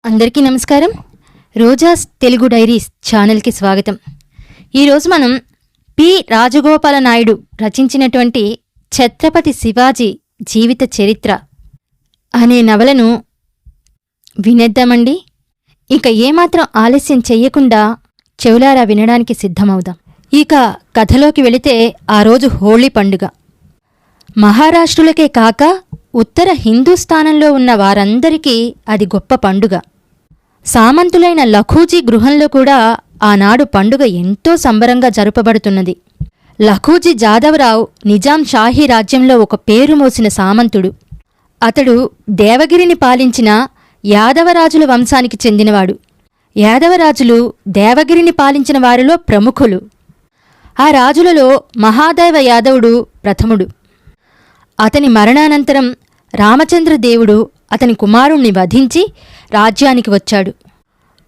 అందరికీ నమస్కారం. రోజాస్ తెలుగు డైరీస్ ఛానల్కి స్వాగతం. ఈరోజు మనం పి రాజగోపాల నాయుడు రచించినటువంటి ఛత్రపతి శివాజీ జీవిత చరిత్ర అనే నవలను వినేద్దామండి. ఇక ఏమాత్రం ఆలస్యం చెయ్యకుండా చెవులారా వినడానికి సిద్ధమవుదాం. ఇక కథలోకి వెళితే ఆ రోజు హోళీ పండుగ. మహారాష్ట్రులకే కాక ఉత్తర హిందూస్థానంలో ఉన్న వారందరికీ అది గొప్ప పండుగ. సామంతులైన లఖూజీ గృహంలో కూడా ఆనాడు పండుగ ఎంతో సంబరంగా జరుపబడుతున్నది. లఖూజీ జాదవరావు నిజాం షాహీ రాజ్యంలో ఒక పేరు మోసిన సామంతుడు. అతడు దేవగిరిని పాలించిన యాదవరాజుల వంశానికి చెందినవాడు. యాదవరాజులు దేవగిరిని పాలించిన వారిలో ప్రముఖులు. ఆ రాజులలో మహాదేవ యాదవుడు ప్రథముడు. అతని మరణానంతరం రామచంద్రదేవుడు అతని కుమారుణ్ణి వధించి రాజ్యానికి వచ్చాడు.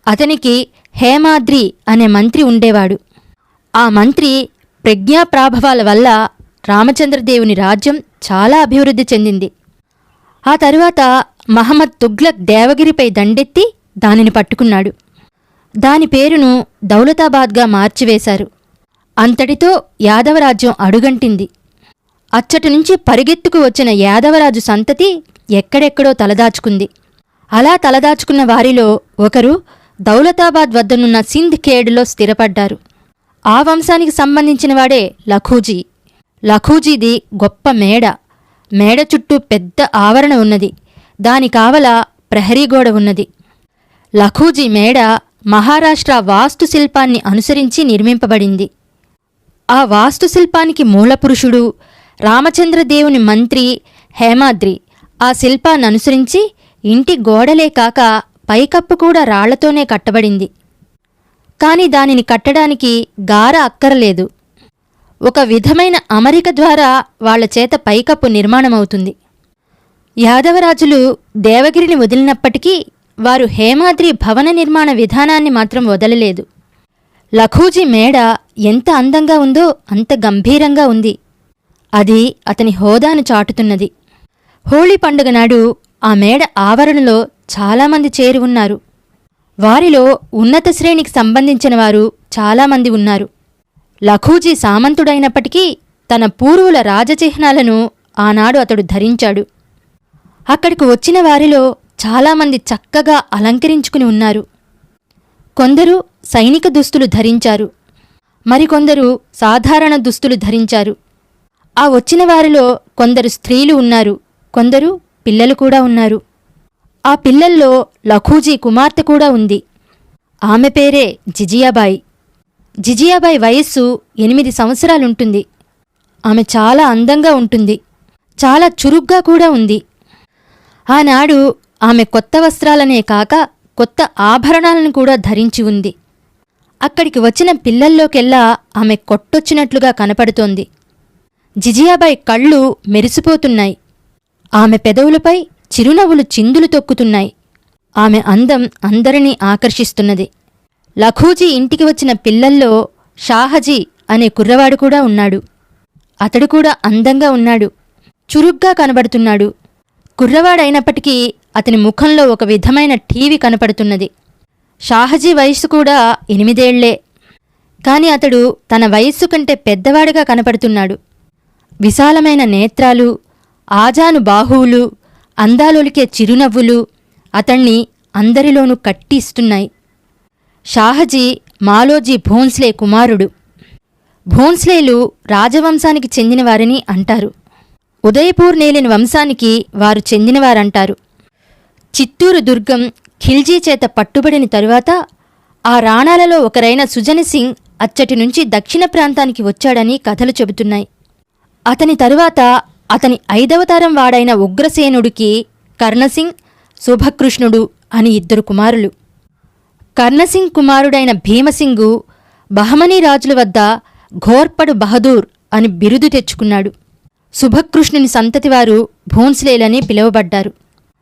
అతనికి హేమాద్రి అనే మంత్రి ఉండేవాడు. ఆ మంత్రి ప్రజ్ఞాప్రాభవాల వల్ల రామచంద్రదేవుని రాజ్యం చాలా అభివృద్ధి చెందింది. ఆ తరువాత మహమ్మద్ తుగ్లక్ దేవగిరిపై దండెత్తి దానిని పట్టుకున్నాడు. దాని పేరును దౌలతాబాద్గా మార్చివేశారు. అంతటితో యాదవరాజ్యం అడుగంటింది. అచ్చటి నుంచి పరిగెత్తుకు వచ్చిన యాదవరాజు సంతతి ఎక్కడెక్కడో తలదాచుకుంది. అలా తలదాచుకున్న వారిలో ఒకరు దౌలతాబాద్ వద్దనున్న సింధ్ ఖేడ్లో స్థిరపడ్డారు. ఆ వంశానికి సంబంధించినవాడే లఖూజీ. లఖూజీది గొప్ప మేడ. మేడ చుట్టూ పెద్ద ఆవరణ ఉన్నది. దాని కావల ప్రహరీగోడ ఉన్నది. లఖూజీ మేడ మహారాష్ట్ర వాస్తుశిల్పాన్ని అనుసరించి నిర్మింపబడింది. ఆ వాస్తుశిల్పానికి మూలపురుషుడు రామచంద్రదేవుని మంత్రి హేమాద్రి. ఆ శిల్పాన్ననుసరించి ఇంటి గోడలే కాక పైకప్పు కూడా రాళ్లతోనే కట్టబడింది. కాని దానిని కట్టడానికి గార అక్కరలేదు. ఒక విధమైన అమరిక ద్వారా వాళ్లచేత పైకప్పు నిర్మాణమవుతుంది. యాదవరాజులు దేవగిరిని వదిలినప్పటికీ వారు హేమాద్రి భవన నిర్మాణ విధానాన్ని మాత్రం వదలలేదు. లఖూజీ మేడ ఎంత అందంగా ఉందో అంత గంభీరంగా ఉంది. అది అతని హోదాను చాటుతున్నది. హోళీ పండుగ నాడు ఆ మేడ ఆవరణలో చాలామంది చేరి ఉన్నారు. వారిలో ఉన్నత శ్రేణికి సంబంధించిన వారు చాలామంది ఉన్నారు. లఖూజీ సామంతుడైనప్పటికీ తన పూర్వుల రాజచిహ్నాలను ఆనాడు అతడు ధరించాడు. అక్కడికి వచ్చిన వారిలో చాలామంది చక్కగా అలంకరించుకుని ఉన్నారు. కొందరు సైనిక దుస్తులు ధరించారు. మరికొందరు సాధారణ దుస్తులు ధరించారు. ఆ వచ్చిన వారిలో కొందరు స్త్రీలు ఉన్నారు. కొందరు పిల్లలు కూడా ఉన్నారు. ఆ పిల్లల్లో లఖూజీ కుమార్తె కూడా ఉంది. ఆమె పేరే జిజియాబాయి. జిజియాబాయి వయస్సు 8 సంవత్సరాలుంటుంది. ఆమె చాలా అందంగా ఉంటుంది. చాలా చురుగ్గా కూడా ఉంది. ఆనాడు ఆమె కొత్త వస్త్రాలనే కాక కొత్త ఆభరణాలను కూడా ధరించి ఉంది. అక్కడికి వచ్చిన పిల్లల్లోకెల్లా ఆమె కొట్టొచ్చినట్లుగా కనపడుతోంది. జిజియాబాయి కళ్ళు మెరిసిపోతున్నాయి. ఆమె పెదవులపై చిరునవ్వులు చిందులు తొక్కుతున్నాయి. ఆమె అందం అందరినీ ఆకర్షిస్తున్నది. లఖూజీ ఇంటికి వచ్చిన పిల్లల్లో షాహజీ అనే కుర్రవాడు కూడా ఉన్నాడు. అతడు కూడా అందంగా ఉన్నాడు. చురుగ్గా కనబడుతున్నాడు. కుర్రవాడైనప్పటికీ అతని ముఖంలో ఒక విధమైన టీవీ కనపడుతున్నది. షాహజీ వయస్సు కూడా 8 ఏళ్లే. కాని అతడు తన వయస్సు కంటే పెద్దవాడిగా కనపడుతున్నాడు. విశాలమైన నేత్రాలు, ఆజాను బాహువులు, అందాలొలికే చిరునవ్వులు అతణ్ణి అందరిలోనూ కట్టిస్తున్నాయి. షాహజీ మాలోజీ భోన్స్లే కుమారుడు. భోన్స్లేలు రాజవంశానికి చెందినవారని అంటారు. ఉదయపూర్ నేలిన వంశానికి వారు చెందినవారంటారు. చిత్తూరు దుర్గం ఖిల్జీ చేత పట్టుబడిన తరువాత ఆ రాణాలలో ఒకరైన సుజనసింగ్ అచ్చటి నుంచి దక్షిణ ప్రాంతానికి వచ్చాడని కథలు చెబుతున్నాయి. అతని తరువాత అతని 5వ తరం వాడైన ఉగ్రసేనుడికి కర్ణసింగ్, శుభకృష్ణుడు అని 2 కుమారులు. కర్ణసింగ్ కుమారుడైన భీమసింగు బహమనీ రాజుల వద్ద ఘోర్పడు బహదూర్ అని బిరుదు తెచ్చుకున్నాడు. శుభకృష్ణుని సంతతివారు భోన్స్లేలని పిలువబడ్డారు.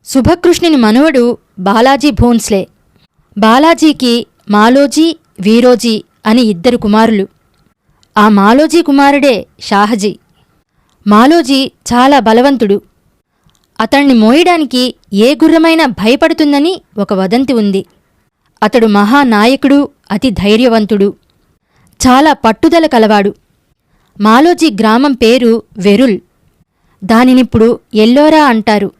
శుభకృష్ణుని మనువడు బాలాజీ భోన్స్లే. బాలాజీకి మాలోజీ, వీరోజీ అని 2 కుమారులు. ఆ మాలోజీ కుమారుడే షాహజీ. మాలోజీ చాలా బలవంతుడు. అతణ్ణి మోయడానికి ఏ గుర్రమైనా భయపడుతుందని ఒక వదంతి ఉంది. అతడు మహానాయకుడు, అతి ధైర్యవంతుడు, చాలా పట్టుదల కలవాడు. మాలోజీ గ్రామం పేరు వెరుల్. దానినిప్పుడు ఎల్లోరా అంటారు.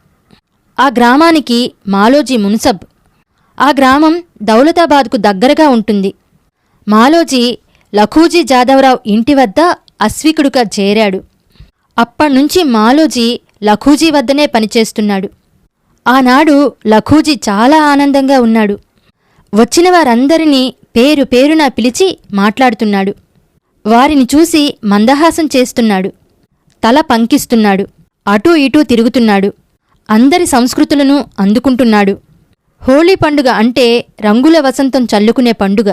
ఆ గ్రామానికి మాలోజీ మున్సబ్. ఆ గ్రామం దౌలతాబాద్కు దగ్గరగా ఉంటుంది. మాలోజీ లఖూజీ జాదవరావు ఇంటి వద్ద అశ్వికుడుగా చేరాడు. అప్పణ్నుంచి మాలోజీ లఖూజీ వద్దనే పనిచేస్తున్నాడు. ఆనాడు లఖూజీ చాలా ఆనందంగా ఉన్నాడు. వచ్చిన వారందరినీ పేరు పేరునా పిలిచి మాట్లాడుతున్నాడు. వారిని చూసి మందహాసం చేస్తున్నాడు. తల పంకిస్తున్నాడు. అటూ ఇటూ తిరుగుతున్నాడు. అందరి సంస్కృతులను అందుకుంటున్నాడు. హోళీ పండుగ అంటే రంగుల వసంతం చల్లుకునే పండుగ.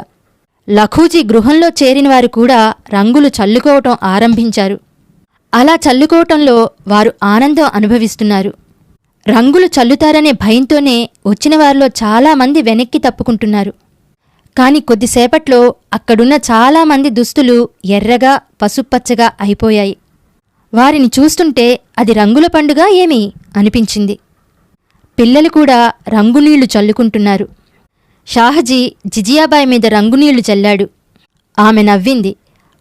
లఖూజీ గృహంలో చేరినవారు కూడా రంగులు చల్లుకోవటం ఆరంభించారు. అలా చల్లుకోవటంలో వారు ఆనందం అనుభవిస్తున్నారు. రంగులు చల్లుతారనే భయంతోనే వచ్చినవారిలో చాలామంది వెనక్కి తప్పుకుంటున్నారు. కాని కొద్దిసేపట్లో అక్కడున్న చాలామంది దుస్తులు ఎర్రగా, పసుపచ్చగా అయిపోయాయి. వారిని చూస్తుంటే అది రంగుల పండుగ ఏమి అనిపించింది. పిల్లలు కూడా రంగునీళ్లు చల్లుకుంటున్నారు. షాహజీ జిజియాబాయి మీద రంగునీళ్లు చల్లాడు. ఆమె నవ్వింది.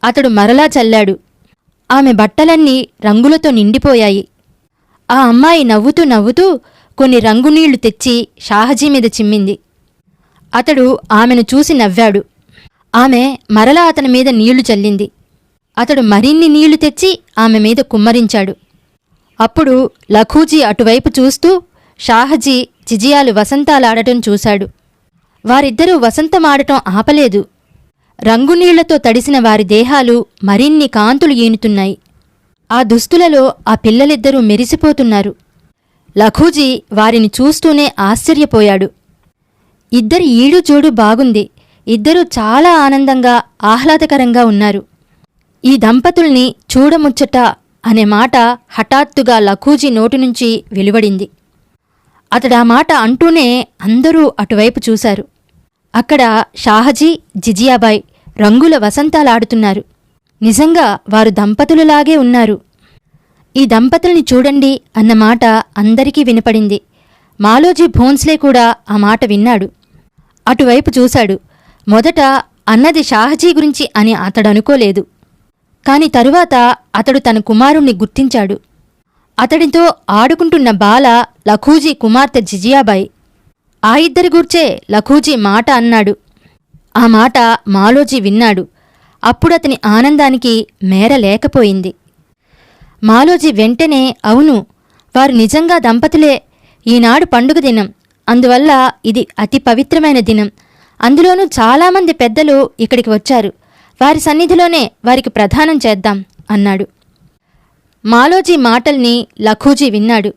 అతడు మరలా చల్లాడు. ఆమె బట్టలన్నీ రంగులతో నిండిపోయాయి. ఆ అమ్మాయి నవ్వుతూ నవ్వుతూ కొన్ని రంగునీళ్లు తెచ్చి షాహజీ మీద చిమ్మింది. అతడు ఆమెను చూసి నవ్వాడు. ఆమె మరలా అతని మీద నీళ్లు చల్లింది. అతడు మరిన్ని నీళ్లు తెచ్చి ఆమె మీద కుమ్మరించాడు. అప్పుడు లఖూజీ అటువైపు చూస్తూ షాహజీ జిజియాలు వసంతాలాడటం చూశాడు. వారిద్దరూ వసంతమాడటం ఆపలేదు. రంగునీళ్లతో తడిసిన వారి దేహాలు మరిన్ని కాంతులు ఈనుతున్నాయి. ఆ దుస్తులలో ఆ పిల్లలిద్దరూ మెరిసిపోతున్నారు. లఖూజీ వారిని చూస్తూనే ఆశ్చర్యపోయాడు. ఇద్దరి ఈడుజోడు బాగుంది. ఇద్దరూ చాలా ఆనందంగా, ఆహ్లాదకరంగా ఉన్నారు. ఈ దంపతుల్ని చూడముచ్చట అనే మాట హఠాత్తుగా లఖూజీ నోటినుంచి వెలువడింది. అతడా మాట అంటూనే అందరూ అటువైపు చూశారు. అక్కడ షాహజీ, జిజియాబాయి రంగుల వసంతాలాడుతున్నారు. నిజంగా వారు దంపతులలాగే ఉన్నారు. ఈ దంపతుల్ని చూడండి అన్నమాట అందరికీ వినపడింది. మాలోజీ భోన్స్లే కూడా ఆ మాట విన్నాడు. అటువైపు చూశాడు. మొదట అన్నది షాహజీ గురించి అని అతడనుకోలేదు. కాని తరువాత అతడు తన కుమారుణ్ణి గుర్తించాడు. అతడితో ఆడుకుంటున్న బాల లఖూజీ కుమార్తె జిజియాబాయి. ఆ ఇద్దరి గూర్చే లఖూజీ మాట అన్నాడు. ఆ మాట మాలోజీ విన్నాడు. అప్పుడతని ఆనందానికి మేర లేకపోయింది. మాలోజీ వెంటనే అవును, వారు నిజంగా దంపతులే. ఈనాడు పండుగ దినం. అందువల్ల ఇది అతి పవిత్రమైన దినం. అందులోనూ చాలామంది పెద్దలు ఇక్కడికి వచ్చారు. వారి సన్నిధిలోనే వారికి ప్రదానం చేద్దాం అన్నాడు. మాలోజీ మాటల్ని లఖూజీ విన్నాడు.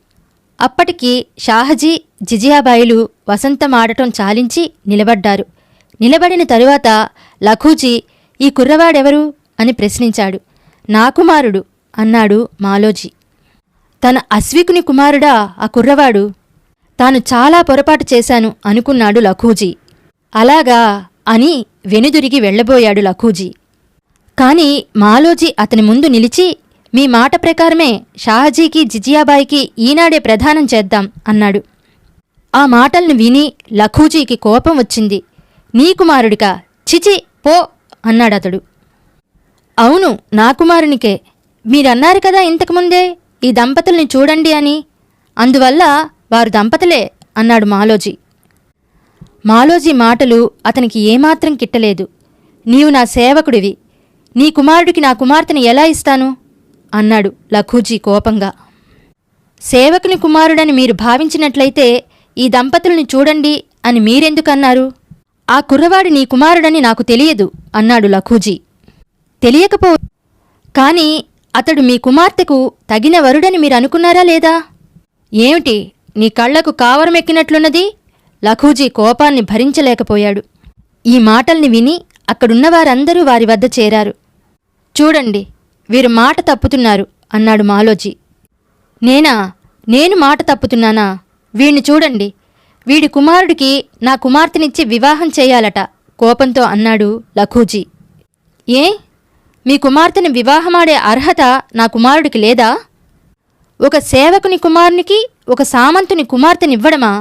అప్పటికి షాహజీ, జిజియాబాయిలు వసంతమాడటం చాలించి నిలబడ్డారు. నిలబడిన తరువాత లఖూజీ ఈ కుర్రవాడెవరు అని ప్రశ్నించాడు. నా కుమారుడు అన్నాడు మాలోజీ. తన అశ్వికుని కుమారుడా ఆ కుర్రవాడు? తాను చాలా పొరపాటు చేశాను అనుకున్నాడు లఖూజీ. అలాగా అని వెనుదిరిగి వెళ్లబోయాడు లఖూజీ. కాని మాలోజీ అతని ముందు నిలిచి, మీ మాట ప్రకారమే షాహజీకి, జిజియాబాయికి ఈనాడే ప్రదానం చేద్దాం అన్నాడు. ఆ మాటల్ని విని లఖూజీకి కోపం వచ్చింది. నీ కుమారుడికా? చిచి పో అన్నాడతడు. అవును, నా కుమారునికే. మీరన్నారు కదా ఇంతకుముందే ఈ దంపతుల్ని చూడండి అని. అందువల్ల వారు దంపతులే అన్నాడు మాలోజీ. మాలోజీ మాటలు అతనికి ఏమాత్రం కిట్టలేదు. నీవు నా సేవకుడివి. నీ కుమారుడికి నా కుమార్తెని ఎలా ఇస్తాను అన్నాడు లఖూజీ కోపంగా. సేవకుని కుమారుడని మీరు భావించినట్లయితే ఈ దంపతుల్ని చూడండి అని మీరెందుకన్నారు? ఆ కుర్రవాడు నీ కుమారుడని నాకు తెలియదు అన్నాడు లఖూజీ. తెలియకపో కాని అతడు మీ కుమార్తెకు తగిన వరుడని మీరనుకున్నారా లేదా? ఏమిటి నీ కళ్లకు కావరమెక్కినట్లున్నది? లఖూజీ కోపాన్ని భరించలేకపోయాడు. ఈ మాటల్ని విని అక్కడున్నవారందరూ వారి వద్ద చేరారు. చూడండి, వీరు మాట తప్పుతున్నారు అన్నాడు మాలోజీ. నేను మాట తప్పుతున్నానా? వీణ్ణి చూడండి. వీడి కుమారుడికి నా కుమార్తెనిచ్చి వివాహం చేయాలట కోపంతో అన్నాడు లఖూజీ. ఏ, మీ కుమార్తెని వివాహమాడే అర్హత నా కుమారుడికి లేదా? ఒక సేవకుని కుమారునికి ఒక సామంతుని కుమార్తెనివ్వడమా?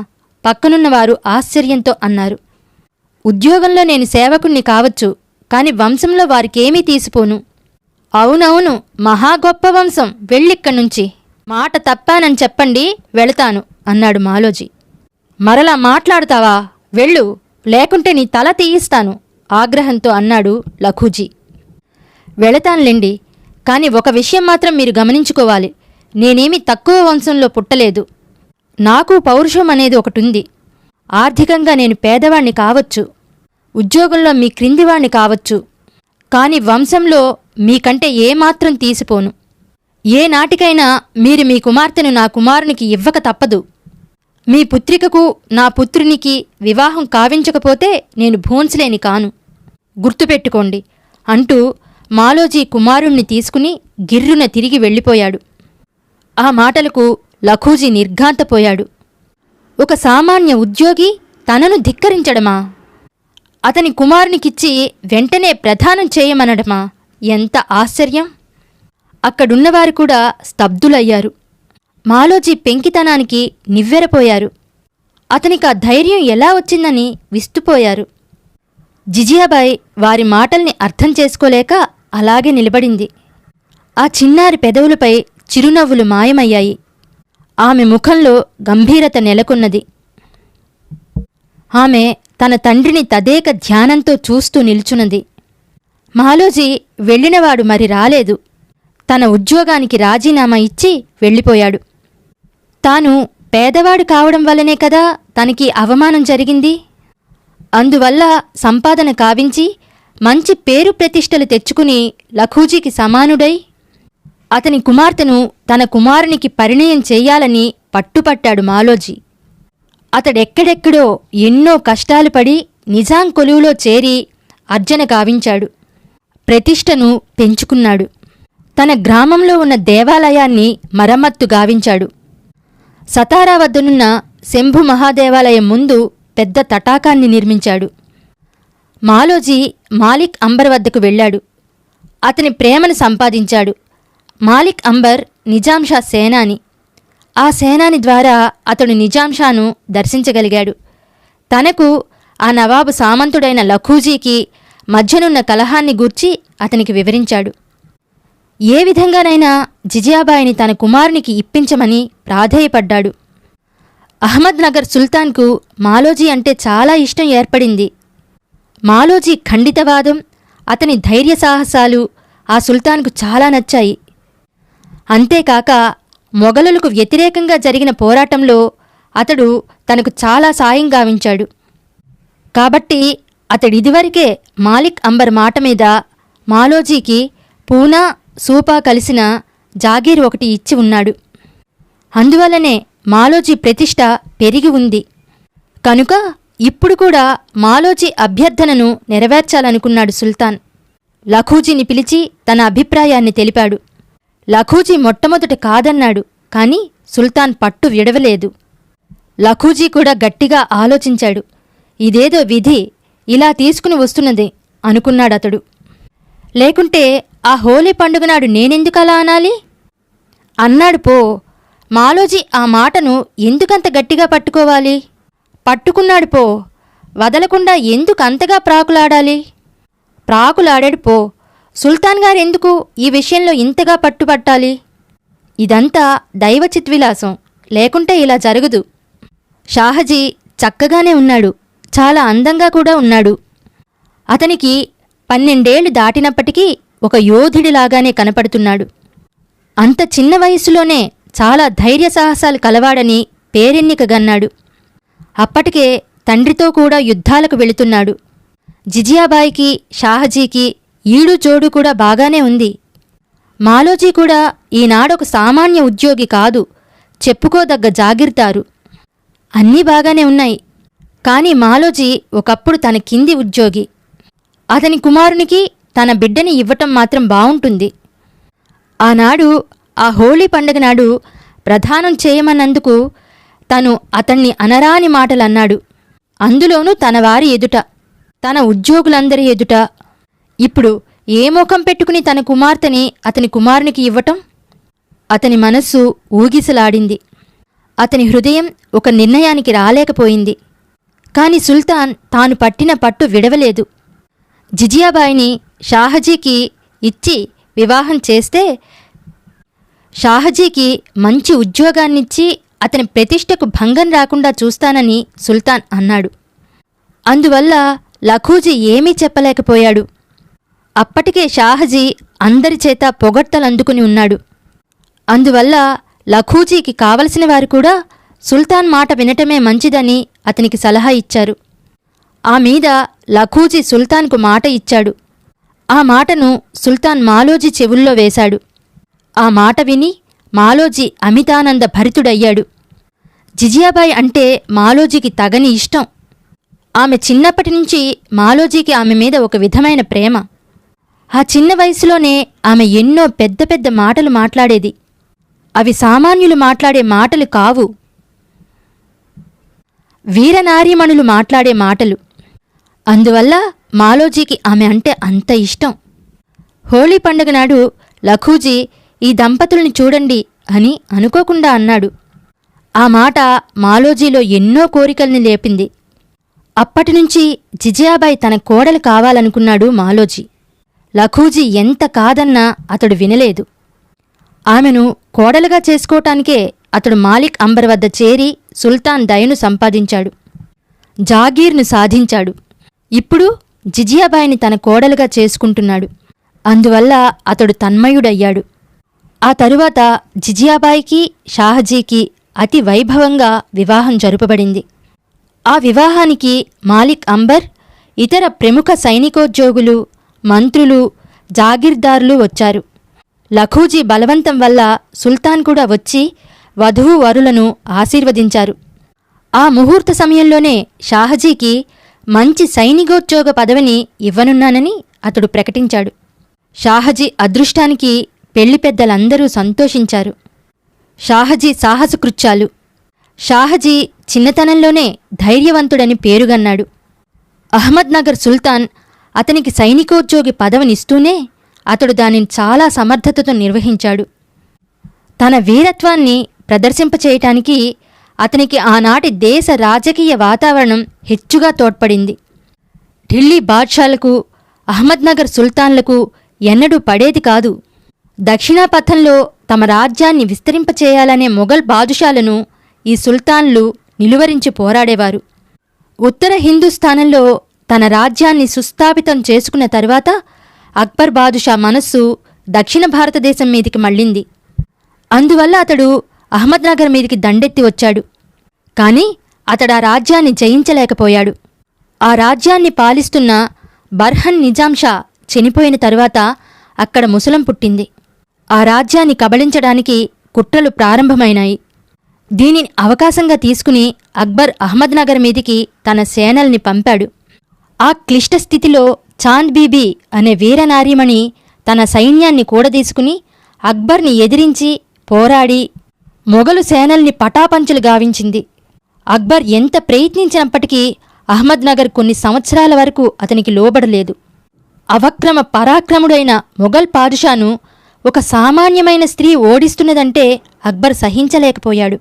పక్కనున్నవారు ఆశ్చర్యంతో అన్నారు. ఉద్యోగంలో నేను సేవకుణ్ణి కావచ్చు, కాని వంశంలో వారికేమీ తీసిపోను. అవునవును, మహా గొప్ప వంశం, వెళ్ళిక్కడ్నుంచి. మాట తప్పానని చెప్పండి, వెళతాను అన్నాడు మాలోజీ. మరలా మాట్లాడుతావా? వెళ్ళు, లేకుంటే నీ తల తీయిస్తాను ఆగ్రహంతో అన్నాడు లఖూజీ. వెళతానులేండి, కాని ఒక విషయం మాత్రం మీరు గమనించుకోవాలి. నేనేమీ తక్కువ వంశంలో పుట్టలేదు. నాకు పౌరుషం అనేది ఒకటుంది. ఆర్థికంగా నేను పేదవాణ్ణి కావచ్చు, ఉద్యోగంలో మీ క్రిందివాణ్ణి కావచ్చు, కాని వంశంలో మీకంటే ఏమాత్రం తీసిపోను. ఏ నాటికైనా మీరు మీ కుమార్తెను నా కుమారునికి ఇవ్వక తప్పదు. మీ పుత్రికకు నా పుత్రునికి వివాహం కావించకపోతే నేను భోన్స్లేని కాను, గుర్తుపెట్టుకోండి అంటూ మాలోజీ కుమారుణ్ణి తీసుకుని గిర్రున తిరిగి వెళ్ళిపోయాడు. ఆ మాటలకు లఖూజీ నిర్ఘాంతపోయాడు. ఒక సామాన్య ఉద్యోగి తనను ధిక్కరించడమా? అతని కుమారునికిచ్చి వెంటనే ప్రదానం చేయమనడమా? ఎంత ఆశ్చర్యం! అక్కడున్నవారు కూడా స్తబ్దులయ్యారు. మాలోజీ పెంకితనానికి నివ్వెరపోయారు. అతనికా ధైర్యం ఎలా వచ్చిందని విస్తుపోయారు. జిజియాబాయి వారి మాటల్ని అర్థం చేసుకోలేక అలాగే నిలబడింది. ఆ చిన్నారి పెదవులపై చిరునవ్వులు మాయమయ్యాయి. ఆమె ముఖంలో గంభీరత నెలకొన్నది. ఆమె తన తండ్రిని తదేక ధ్యానంతో చూస్తూ నిల్చున్నది. మాలోజీ వెళ్ళినవాడు మరి రాలేదు. తన ఉద్యోగానికి రాజీనామా ఇచ్చి వెళ్ళిపోయాడు. తాను పేదవాడు కావడం వల్లనే కదా తనకి అవమానం జరిగింది. అందువల్ల సంపాదన కావించి మంచి పేరు ప్రతిష్టలు తెచ్చుకుని లఖూజీకి సమానుడై అతని కుమార్తెను తన కుమారునికి పరిణయం చెయ్యాలని పట్టుపట్టాడు మాలోజీ. అతడెక్కడెక్కడో ఎన్నో కష్టాలు పడి నిజాం కొలువులో చేరి అర్జన గావించాడు. ప్రతిష్టను పెంచుకున్నాడు. తన గ్రామంలో ఉన్న దేవాలయాన్ని మరమ్మత్తు గావించాడు. సతారా వద్దనున్న శంభు మహాదేవాలయం ముందు పెద్ద తటాకాన్ని నిర్మించాడు. మాలోజీ మాలిక్ అంబర్ వద్దకు వెళ్ళాడు. అతని ప్రేమను సంపాదించాడు. మాలిక్ అంబర్ నిజాంషా సేనాని. ఆ సేనాని ద్వారా అతడు నిజాంషాను దర్శించగలిగాడు. తనకు ఆ నవాబు సామంతుడైన లఖూజీకి మధ్యనున్న కలహాన్ని గూర్చి అతనికి వివరించాడు. ఏ విధంగానైనా జిజియాబాయిని తన కుమారునికి ఇప్పించమని ప్రాధేయపడ్డాడు. అహ్మద్ నగర్ సుల్తాన్కు మాలోజీ అంటే చాలా ఇష్టం ఏర్పడింది. మాలోజీ ఖండితవాదం, అతని ధైర్య సాహసాలు ఆ సుల్తాన్కు చాలా నచ్చాయి. అంతేకాక మొఘలులకు వ్యతిరేకంగా జరిగిన పోరాటంలో అతడు తనకు చాలా సాయం గావించాడు. కాబట్టి అతడిదివరకే మాలిక్ అంబర్ మాట మీద మాలోజీకి పూనా, సూపా కలిసిన జాగీర్ ఒకటి ఇచ్చి ఉన్నాడు. అందువల్లనే మాలోజీ ప్రతిష్ట పెరిగి ఉంది. కనుక ఇప్పుడు కూడా మాలోజీ అభ్యర్థనను నెరవేర్చాలనుకున్నాడు సుల్తాన్. లఖూజీని పిలిచి తన అభిప్రాయాన్ని తెలిపాడు. లఖూజీ మొట్టమొదట కాదన్నాడు, కాని సుల్తాన్ పట్టు విడవలేదు. లఖూజీ కూడా గట్టిగా ఆలోచించాడు. ఇదేదో విధి ఇలా తీసుకుని వస్తున్నది అనుకున్నాడతడు. లేకుంటే ఆ హోలీ పండుగనాడు నేనెందుకలా అనాలి అన్నాడు. పో, మాలోజీ ఆ మాటను ఎందుకంత గట్టిగా పట్టుకోవాలి? పట్టుకున్నాడు పో, వదలకుండా ఎందుకంతగా ప్రాకులాడాలి? ప్రాకులాడాడు పో, సుల్తాన్ గారెందుకు ఈ విషయంలో ఇంతగా పట్టుపట్టాలి? ఇదంతా దైవ చిత్విలాసం, లేకుంటే ఇలా జరగదు. షాహజీ చక్కగానే ఉన్నాడు, చాలా అందంగా కూడా ఉన్నాడు. అతనికి 12 ఏళ్లు దాటినప్పటికీ ఒక యోధుడిలాగానే కనపడుతున్నాడు. అంత చిన్న వయస్సులోనే చాలా ధైర్య సాహసాలు కలవాడని పేరెన్నికగన్నాడు. అప్పటికే తండ్రితో కూడా యుద్ధాలకు వెళుతున్నాడు. జిజియాబాయికి, షాహజీకి ఈడు జోడు కూడా బాగానే ఉంది. మాలోజీ కూడా ఈనాడొక సామాన్య ఉద్యోగి కాదు, చెప్పుకోదగ్గ జాగీర్దారు. అన్నీ బాగానే ఉన్నాయి. కాని మాలోజీ ఒకప్పుడు తన కింది ఉద్యోగి. అతని కుమారునికి తన బిడ్డని ఇవ్వటం మాత్రం బావుంటుంది. ఆనాడు ఆ హోళీ పండుగ నాడు ప్రదానం చేయమన్నందుకు తను అతన్ని అనరాని మాటలన్నాడు. అందులోనూ తన వారి ఎదుట, తన ఉద్యోగులందరి ఎదుట. ఇప్పుడు ఏ ముఖం పెట్టుకుని తన కుమార్తెని అతని కుమారునికి ఇవ్వటం? అతని మనస్సు ఊగిసలాడింది. అతని హృదయం ఒక నిర్ణయానికి రాలేకపోయింది. కాని సుల్తాన్ తాను పట్టిన పట్టు విడవలేదు. జిజియాబాయిని షాహజీకి ఇచ్చి వివాహం చేస్తే షాహజీకి మంచి ఉద్యోగాన్నిచ్చి అతని ప్రతిష్టకు భంగం రాకుండా చూస్తానని సుల్తాన్ అన్నాడు. అందువల్ల లఖూజీ ఏమీ చెప్పలేకపోయాడు. అప్పటికే షాహజీ అందరిచేత పొగడ్తలందుకుని ఉన్నాడు. అందువల్ల లఖూజీకి కావలసిన వారు కూడా సుల్తాన్ మాట వినటమే మంచిదని అతనికి సలహా ఇచ్చారు. ఆ మీద లఖూజీ సుల్తాన్కు మాట ఇచ్చాడు. ఆ మాటను సుల్తాన్ మాలోజీ చెవుల్లో వేశాడు. ఆ మాట విని మాలోజీ అమితానంద భరితుడయ్యాడు. జిజియాబాయి అంటే మాలోజీకి తగని ఇష్టం. ఆమె చిన్నప్పటినుంచి మాలోజీకి ఆమె మీద ఒక విధమైన ప్రేమ. ఆ చిన్న వయసులోనే ఆమె ఎన్నో పెద్ద పెద్ద మాటలు మాట్లాడేది. అవి సామాన్యులు మాట్లాడే మాటలు కావు, వీరనారీమణులు మాట్లాడే మాటలు. అందువల్ల మాలోజీకి ఆమె అంటే అంత ఇష్టం. హోళీ పండుగ నాడు లఖూజీ ఈ దంపతుల్ని చూడండి అని అనుకోకుండా అన్నాడు. ఆ మాట మాలోజీలో ఎన్నో కోరికల్ని లేపింది. అప్పటినుంచి జిజియాబాయి తన కోడలు కావాలనుకున్నాడు మాలోజీ. లఖూజీ ఎంత కాదన్నా అతడు వినలేదు. ఆమెను కోడలుగా చేసుకోటానికే అతడు మాలిక్ అంబర్ వద్ద చేరి సుల్తాన్ దయను సంపాదించాడు, జాగీర్ను సాధించాడు. ఇప్పుడు జిజియాబాయిని తన కోడలుగా చేసుకుంటున్నాడు. అందువల్ల అతడు తన్మయుడయ్యాడు. ఆ తరువాత జిజియాబాయికి షాహజీకి అతి వైభవంగా వివాహం జరుపబడింది. ఆ వివాహానికి మాలిక్ అంబర్, ఇతర ప్రముఖ సైనికోద్యోగులు, మంత్రులు, జాగీర్దారులు వచ్చారు. లఖూజీ బలవంతం వల్ల సుల్తాన్ కూడా వచ్చి వధువు వరులను ఆశీర్వదించారు. ఆ ముహూర్త సమయంలోనే షాహజీకి మంచి సైనికోద్యోగ పదవిని ఇవ్వనున్నానని అతడు ప్రకటించాడు. షాహజీ అదృష్టానికి పెళ్లి పెద్దలందరూ సంతోషించారు. షాహజీ సాహసకృత్యాలు. షాహజీ చిన్నతనంలోనే ధైర్యవంతుడని పేరుగన్నాడు. అహ్మద్నగర్ సుల్తాన్ అతనికి సైనికోద్యోగి పదవినిస్తూనే అతడు దానిని చాలా సమర్థతతో నిర్వహించాడు. తన వీరత్వాన్ని ప్రదర్శింపచేయటానికి అతనికి ఆనాటి దేశ రాజకీయ వాతావరణం హెచ్చుగా తోడ్పడింది. ఢిల్లీ బాద్షాలకు, అహ్మద్నగర్ సుల్తాన్లకు ఎన్నడూ పడేది కాదు. దక్షిణాపథంలో తమ రాజ్యాన్ని విస్తరింపచేయాలనే మొఘల్ బాదుషాలను ఈ సుల్తాన్లు నిలువరించి పోరాడేవారు. ఉత్తర హిందూస్థానంలో తన రాజ్యాన్ని సుస్థాపితం చేసుకున్న తరువాత అక్బర్ బాదుషా మనస్సు దక్షిణ భారతదేశం మీదికి మళ్ళింది. అందువల్ల అతడు అహ్మద్నగర్ మీదికి దండెత్తి వచ్చాడు. కాని అతడా రాజ్యాన్ని జయించలేకపోయాడు. ఆ రాజ్యాన్ని పాలిస్తున్న బర్హన్ నిజాం షా చనిపోయిన తరువాత అక్కడ ముసలం పుట్టింది. ఆ రాజ్యాన్ని కబళించడానికి కుట్రలు ప్రారంభమైనాయి. దీనిని అవకాశంగా తీసుకుని అక్బర్ అహ్మద్నగర్ మీదికి తన సేనల్ని పంపాడు. ఆ క్లిష్ట స్థితిలో చాంద్ బీబీ అనే వీరనారీమణి తన సైన్యాన్ని కూడదీసుకుని అక్బర్ని ఎదిరించి పోరాడి మొఘలు సేనల్ని పటాపంచలు గావించింది. అక్బర్ ఎంత ప్రయత్నించినప్పటికీ అహ్మద్నగర్ కొన్ని సంవత్సరాల వరకు అతనికి లోబడలేదు. అవక్రమ పరాక్రముడైన మొఘల్ పాదుషాను ఒక సామాన్యమైన స్త్రీ ఓడిస్తున్నదంటే అక్బర్ సహించలేకపోయాడు.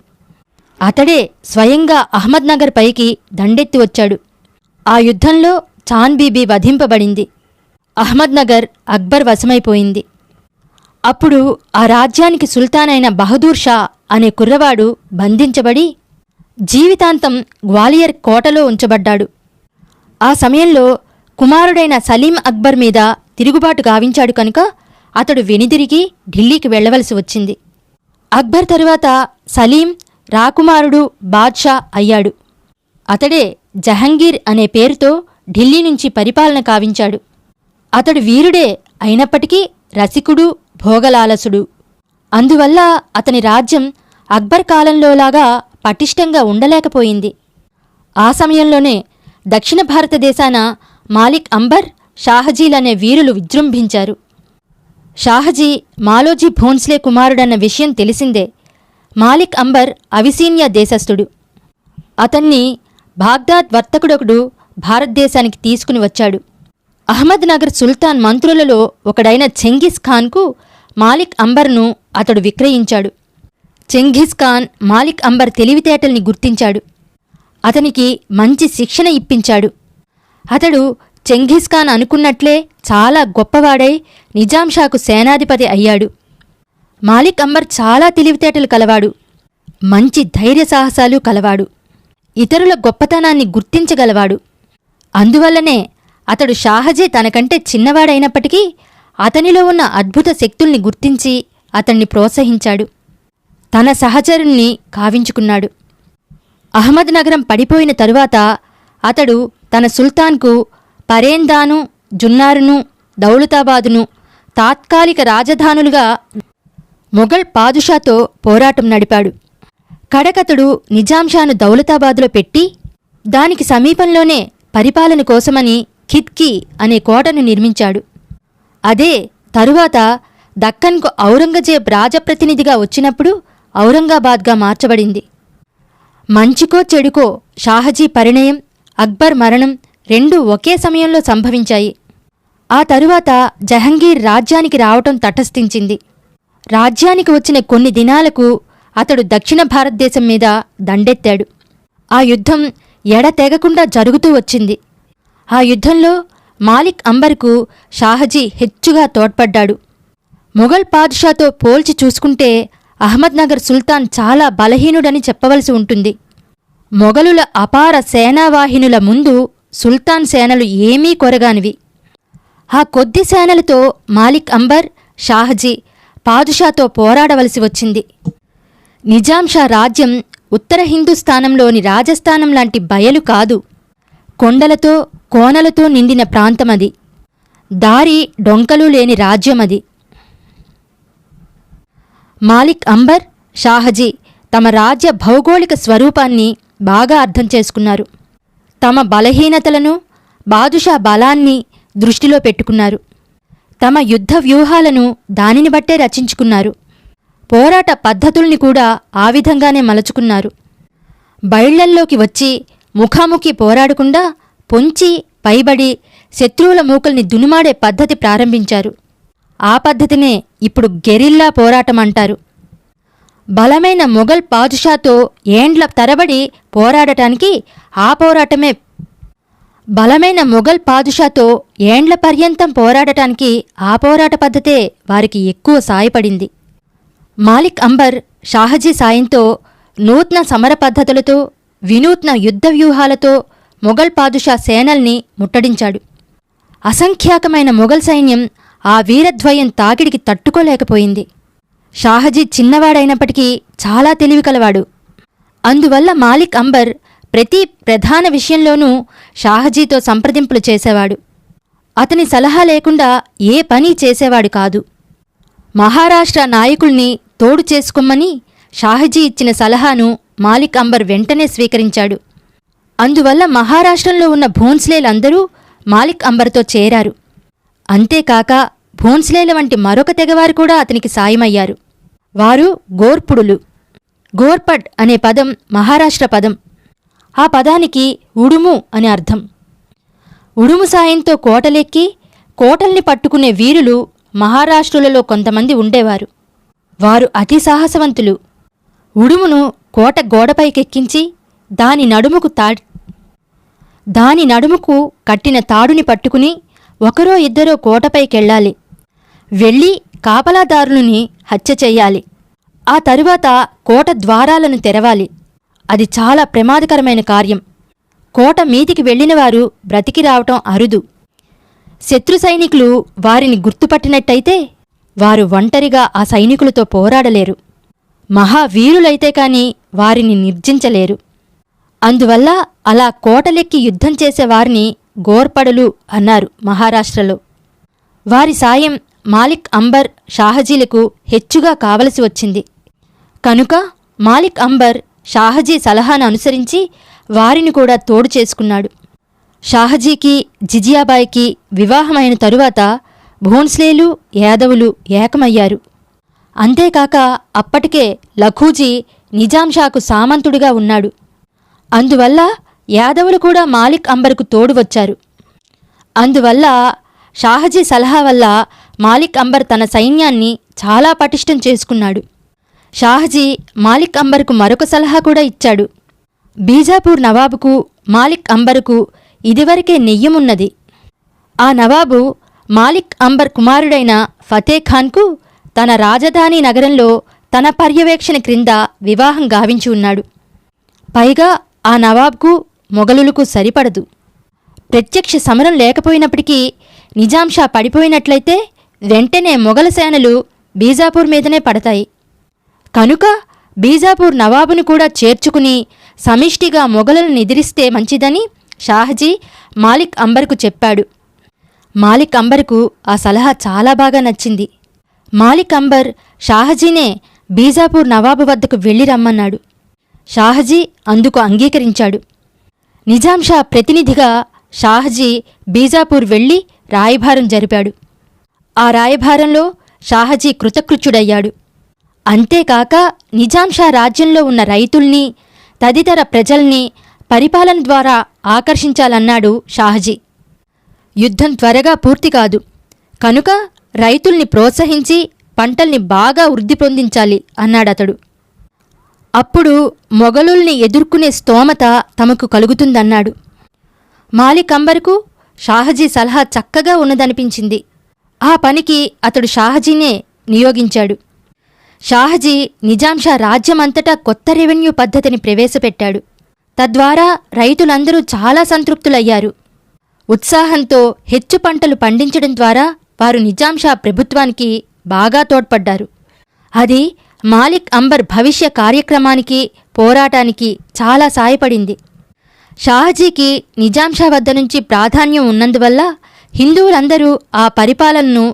అతడే స్వయంగా అహ్మద్నగర్ పైకి దండెత్తి వచ్చాడు. ఆ యుద్ధంలో చాంద్ బీబీ వధింపబడింది. అహ్మద్నగర్ అక్బర్ వశమైపోయింది. అప్పుడు ఆ రాజ్యానికి సుల్తానైన బహదూర్ షా అనే కుర్రవాడు బంధించబడి జీవితాంతం గ్వాలియర్ కోటలో ఉంచబడ్డాడు. ఆ సమయంలో కుమారుడైన సలీం అక్బర్ మీద తిరుగుబాటు గావించాడు కనుక అతడు వెనుదిరిగి ఢిల్లీకి వెళ్లవలసి వచ్చింది. అక్బర్ తరువాత సలీం రాకుమారుడు బాద్షా అయ్యాడు. అతడే జహంగీర్ అనే పేరుతో ఢిల్లీ నుంచి పరిపాలన కావించాడు. అతడు వీరుడే అయినప్పటికీ రసికుడు, భోగలాలసుడు. అందువల్ల అతని రాజ్యం అక్బర్ కాలంలోలాగా పటిష్టంగా ఉండలేకపోయింది. ఆ సమయంలోనే దక్షిణ భారతదేశాన మాలిక్ అంబర్, షాహజీలనే వీరులు విజృంభించారు. షాహజీ మాలోజీ భోన్స్లే కుమారుడన్న విషయం తెలిసిందే. మాలిక్ అంబర్ అవిసీనియా దేశస్థుడు. అతన్ని బాగ్దాద్ వర్తకుడొకడు భారతదేశానికి తీసుకుని వచ్చాడు. అహ్మద్నగర్ సుల్తాన్ మంత్రులలో ఒకడైన చెంగిస్ ఖాన్కు మాలిక్ అంబర్ను అతడు విక్రయించాడు. చెంఘిజ్ ఖాన్ మాలిక్ అంబర్ తెలివితేటల్ని గుర్తించాడు. అతనికి మంచి శిక్షణ ఇప్పించాడు. అతడు చెంఘిజ్ ఖాన్ అనుకున్నట్లే చాలా గొప్పవాడై నిజాంషాకు సేనాధిపతి అయ్యాడు. మాలిక్ అంబర్ చాలా తెలివితేటలు కలవాడు, మంచి ధైర్యసాహసాలు కలవాడు, ఇతరుల గొప్పతనాన్ని గుర్తించగలవాడు. అందువల్లనే అతడు షాహజీ తనకంటే చిన్నవాడైనప్పటికీ అతనిలో ఉన్న అద్భుత శక్తుల్ని గుర్తించి అతన్ని ప్రోత్సహించాడు. తన సహచరుణ్ణి కావించుకున్నాడు. అహ్మద్ నగరం పడిపోయిన తరువాత అతడు తన సుల్తాన్కు పరేందాను, జున్నారును, దౌలతాబాదును తాత్కాలిక రాజధానులుగా మొఘల్ పాదుషాతో పోరాటం నడిపాడు. కడకతడు నిజాంషాను దౌలతాబాదులో పెట్టి దానికి సమీపంలోనే పరిపాలన కోసమని ఖిద్కీ అనే కోటను నిర్మించాడు. అదే తరువాత దక్కన్కు ఔరంగజేబ్ రాజప్రతినిధిగా వచ్చినప్పుడు ఔరంగాబాద్గా మార్చబడింది. మంచికో చెడుకో షాహజీ పరిణయం, అక్బర్ మరణం రెండూ ఒకే సమయంలో సంభవించాయి. ఆ తరువాత జహంగీర్ రాజ్యానికి రావటం తటస్థించింది. రాజ్యానికి వచ్చిన కొన్ని దినాలకు అతడు దక్షిణ భారతదేశం మీద దండెత్తాడు. ఆ యుద్ధం ఎడతెగకుండా జరుగుతూ వచ్చింది. ఆ యుద్ధంలో మాలిక్ అంబర్కు షాహజీ హెచ్చుగా తోడ్పడ్డాడు. మొఘల్ పాదుషాతో పోల్చి చూసుకుంటే అహ్మద్నగర్ సుల్తాన్ చాలా బలహీనుడని చెప్పవలసి ఉంటుంది. మొఘలుల అపార సేనావాహినుల ముందు సుల్తాన్ సేనలు ఏమీ కొరగానివి. ఆ కొద్ది సేనలతో మాలిక్ అంబర్, షాహజీ పాదుషాతో పోరాడవలసి వచ్చింది. నిజాంషా రాజ్యం ఉత్తర హిందూస్థానంలోని రాజస్థానం లాంటి బయలు కాదు. కొండలతో కోనలతో నిండిన ప్రాంతమది. దారి డొంకలు లేని రాజ్యమది. మాలిక్ అంబర్, షాహజీ తమ రాజ్య భౌగోళిక స్వరూపాన్ని బాగా అర్థం చేసుకున్నారు. తమ బలహీనతలను, బాదుషా బలాన్ని దృష్టిలో పెట్టుకున్నారు. తమ యుద్ధ వ్యూహాలను దానిని బట్టే రచించుకున్నారు. పోరాట పద్ధతుల్ని కూడా ఆ విధంగానే మలచుకున్నారు. బైళ్లల్లోకి వచ్చి ముఖాముఖి పోరాడకుండా పొంచి పైబడి శత్రువుల మూకల్ని దునుమాడే పద్ధతి ప్రారంభించారు. ఆ పద్ధతినే ఇప్పుడు గెరిల్లా పోరాటమంటారు. బలమైన మొఘల్ పాదుషాతో ఏండ్ల తరబడి పోరాడటానికి ఆ పోరాటమే బలమైన మొఘల్ పాదుషాతో ఏండ్ల పర్యంతం పోరాడటానికి ఆ పోరాట పద్ధతే వారికి ఎక్కువ సాయపడింది. మాలిక్ అంబర్ షాహజీ సాయంతో నూతన సమర పద్ధతులతో, వినూత్న యుద్ధ వ్యూహాలతో మొఘల్ పాదుషా సేనల్ని ముట్టడించాడు. అసంఖ్యాకమైన మొఘల్ సైన్యం ఆ వీరద్వయం తాకిడికి తట్టుకోలేకపోయింది. షాహజీ చిన్నవాడైనప్పటికీ చాలా తెలివికలవాడు. అందువల్ల మాలిక్ అంబర్ ప్రతి ప్రధాన విషయంలోనూ షాహజీతో సంప్రదింపులు చేసేవాడు. అతని సలహా లేకుండా ఏ పని చేసేవాడు కాదు. మహారాష్ట్ర నాయకుల్ని తోడు చేసుకోమని షాహజీ ఇచ్చిన సలహాను మాలిక్ అంబర్ వెంటనే స్వీకరించాడు. అందువల్ల మహారాష్ట్రంలో ఉన్న భోన్స్లేలందరూ మాలిక్ అంబర్తో చేరారు. అంతేకాక భోన్స్లేల వంటి మరొక తెగవారు కూడా అతనికి సాయమయ్యారు. వారు గోర్పుడులు. గోర్పడ్ అనే పదం మహారాష్ట్ర పదం. ఆ పదానికి ఉడుము అని అర్థం. ఉడుము సాయంతో కోటలెక్కి కోటల్ని పట్టుకునే వీరులు మహారాష్ట్రులలో కొంతమంది ఉండేవారు. వారు అతి సాహసవంతులు. ఉడుమును కోట గోడపైకెక్కించి దాని నడుముకు కట్టిన తాడుని పట్టుకుని ఒకరో ఇద్దరో కోటపైకెళ్ళాలి. వెళ్ళి కాపలాదారులని హత్య చెయ్యాలి. ఆ తరువాత కోట ద్వారాలను తెరవాలి. అది చాలా ప్రమాదకరమైన కార్యం. కోట మీదికి వెళ్లినవారు బ్రతికి రావటం అరుదు. శత్రు సైనికులు వారిని గుర్తుపట్టినట్టయితే వారు ఒంటరిగా ఆ సైనికులతో పోరాడలేరు. మహావీరులైతే కాని వారిని నిర్జించలేరు. అందువల్ల అలా కోటలెక్కి యుద్ధం చేసేవారిని గోర్పడులు అన్నారు మహారాష్ట్రలో. వారి సాయం మాలిక్ అంబర్, షాహజీలకు హెచ్చుగా కావలసి వచ్చింది. కనుక మాలిక్ అంబర్ షాహజీ సలహాను అనుసరించి వారిని కూడా తోడు చేసుకున్నాడు. షాహజీకి జిజియాబాయికి వివాహమైన తరువాత భోన్స్లేలు, యాదవులు ఏకమయ్యారు. అంతేకాక అప్పటికే లఖూజీ నిజాంషాకు సామంతుడిగా ఉన్నాడు. అందువల్ల యాదవులు కూడా మాలిక్ అంబర్కు తోడు వచ్చారు. అందువల్ల షాహజీ సలహా వల్ల మాలిక్ అంబర్ తన సైన్యాన్ని చాలా పటిష్టం చేసుకున్నాడు. షాహజీ మాలిక్ అంబర్కు మరొక సలహా కూడా ఇచ్చాడు. బీజాపూర్ నవాబుకు మాలిక్ అంబర్కు ఇదివరకే నెయ్యమున్నది. ఆ నవాబు మాలిక్ అంబర్ కుమారుడైన ఫతేఖాన్కు తన రాజధాని నగరంలో తన పర్యవేక్షణ క్రింద వివాహం గావించి ఉన్నాడు. పైగా ఆ నవాబ్కు మొఘలులకు సరిపడదు. ప్రత్యక్ష సమరం లేకపోయినప్పటికీ నిజాంషా పడిపోయినట్లయితే వెంటనే మొఘల సేనలు బీజాపూర్ మీదనే పడతాయి. కనుక బీజాపూర్ నవాబును కూడా చేర్చుకుని సమిష్టిగా మొఘలులను నిద్రిస్తే మంచిదని షాహజీ మాలిక్ అంబర్కు చెప్పాడు. మాలిక్ అంబర్కు ఆ సలహా చాలా బాగా నచ్చింది. మాలిక్ అంబర్ షాహజీనే బీజాపూర్ నవాబు వద్దకు వెళ్ళి రమ్మన్నాడు. షాహజీ అందుకు అంగీకరించాడు. నిజాంషా ప్రతినిధిగా షాహజీ బీజాపూర్ వెళ్ళి రాయభారం జరిపాడు. ఆ రాయభారంలో షాహజీ కృతకృత్యుడయ్యాడు. అంతేకాక నిజాంషా రాజ్యంలో ఉన్న రైతుల్ని తదితర ప్రజల్ని పరిపాలన ద్వారా ఆకర్షించాలన్నాడు షాహజీ. యుద్ధం త్వరగా పూర్తి కాదు కనుక రైతుల్ని ప్రోత్సహించి పంటల్ని బాగా వృద్ధి పొందించాలి అన్నాడతడు. అప్పుడు మొఘలుల్ని ఎదుర్కొనే స్తోమత తమకు కలుగుతుందన్నాడు. మాలిక్ అంబర్కు షాహజీ సలహా చక్కగా ఉన్నదనిపించింది. ఆ పనికి అతడు షాహజీనే నియోగించాడు. షాహజీ నిజాంషా రాజ్యమంతటా కొత్త రెవెన్యూ పద్ధతిని ప్రవేశపెట్టాడు. తద్వారా రైతులందరూ చాలా సంతృప్తులయ్యారు. ఉత్సాహంతో హెచ్చు పంటలు పండించడం ద్వారా వారు నిజాంషా ప్రభుత్వానికి బాగా తోడ్పడ్డారు. అది మాలిక్ అంబర్ భవిష్య కార్యక్రమానికి పోరాటానికి చాలా సాయపడింది. షాహజీకి నిజాంషా వద్ద నుంచి ప్రాధాన్యం ఉన్నందువల్ల హిందువులందరూ ఆ పరిపాలనను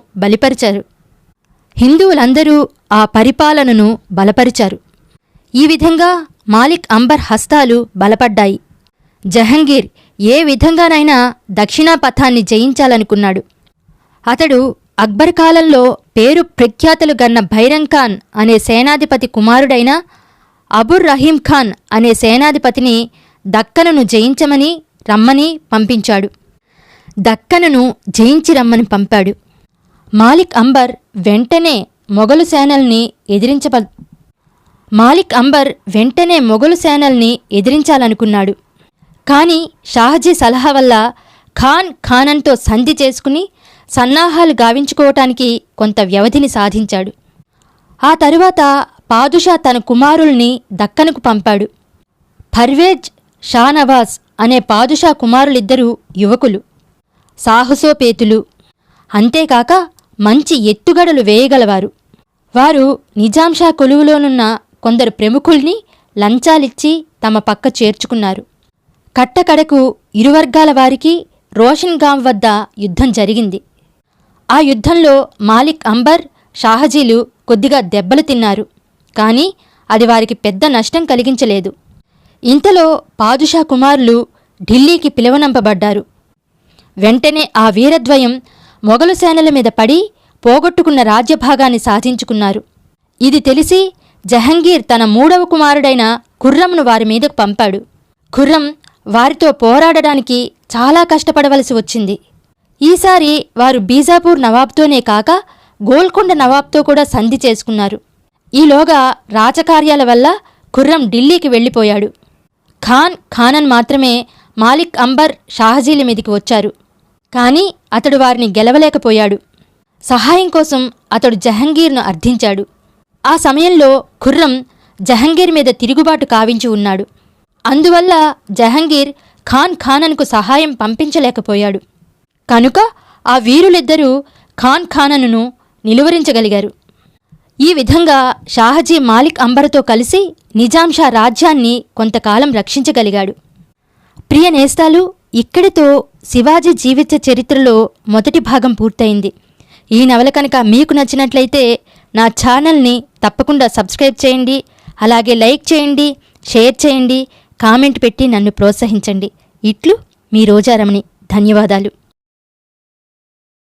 బలపరిచారు. ఈ విధంగా మాలిక్ అంబర్ హస్తాలు బలపడ్డాయి. జహంగీర్ ఏ విధంగానైనా దక్షిణాపథాన్ని జయించాలనుకున్నాడు. అతడు అక్బర్ కాలంలో పేరు ప్రఖ్యాతులు గన్న భైరంఖాన్ అనే సేనాధిపతి కుమారుడైన అబుర్ రహీం ఖాన్ అనే సేనాధిపతిని దక్కనును జయించమని రమ్మని పంపించాడు. దక్కనును జయించి రమ్మని పంపాడు. మాలిక్ అంబర్ వెంటనే మొఘలు సేనల్ని ఎదిరించాలనుకున్నాడు. కాని షాహజీ సలహా వల్ల ఖానంతో సంధి చేసుకుని సన్నాహాలు గావించుకోవటానికి కొంత వ్యవధిని సాధించాడు. ఆ తరువాత పాదుషా తన కుమారుల్ని దక్కనుకు పంపాడు. పర్వేజ్ షానవాజ్ అనే పాదుషా కుమారులిద్దరూ యువకులు, సాహసోపేతులు, అంతేకాక మంచి ఎత్తుగడలు వేయగలవారు. వారు నిజాంషా కొలువులోనున్న కొందరు ప్రముఖుల్ని లంచాలిచ్చి తమ పక్క చేర్చుకున్నారు. కట్టకడకు ఇరువర్గాల వారికి రోషన్గాం వద్ద యుద్ధం జరిగింది. ఆ యుద్ధంలో మాలిక్ అంబర్, షాహజీలు కొద్దిగా దెబ్బలు తిన్నారు. కానీ అది వారికి పెద్ద నష్టం కలిగించలేదు. ఇంతలో పాదుషా కుమారులు ఢిల్లీకి పిలువనంపబడ్డారు. వెంటనే ఆ వీరద్వయం మొఘలు సేనల మీద పడి పోగొట్టుకున్న రాజ్యభాగాన్ని సాధించుకున్నారు. ఇది తెలిసి జహంగీర్ తన 3వ కుమారుడైన ఖుర్రంను వారి మీదకు పంపాడు. ఖుర్రం వారితో పోరాడడానికి చాలా కష్టపడవలసి వచ్చింది. ఈసారి వారు బీజాపూర్ నవాబ్తోనే కాక గోల్కొండ నవాబ్తో కూడా సంధి చేసుకున్నారు. ఈలోగా రాజకార్యాల వల్ల ఖుర్రం ఢిల్లీకి వెళ్ళిపోయాడు. ఖానన్ మాత్రమే మాలిక్ అంబర్, షాహజీల మీదికి వచ్చారు. కానీ అతడు వారిని గెలవలేకపోయాడు. సహాయం కోసం అతడు జహంగీర్ను అర్థించాడు. ఆ సమయంలో ఖుర్రం జహంగీర్ మీద తిరుగుబాటు కావించి ఉన్నాడు. అందువల్ల జహంగీర్ ఖానన్కు సహాయం పంపించలేకపోయాడు. కనుక ఆ వీరులిద్దరూ ఖానన్ను నిలువరించగలిగారు. ఈ విధంగా షాహజీ మాలిక్ అంబర్తో కలిసి నిజాంషా రాజ్యాన్ని కొంతకాలం రక్షించగలిగాడు. ప్రియ నేస్తాలు, ఇక్కడితో శివాజీ జీవిత చరిత్రలో మొదటి భాగం పూర్తయింది. ఈ నవల కనుక మీకు నచ్చినట్లయితే నా ఛానల్ని తప్పకుండా సబ్స్క్రైబ్ చేయండి. అలాగే లైక్ చేయండి, షేర్ చేయండి, కామెంట్ పెట్టి నన్ను ప్రోత్సహించండి. ఇట్లు మీ రోజారమణి. ధన్యవాదాలు.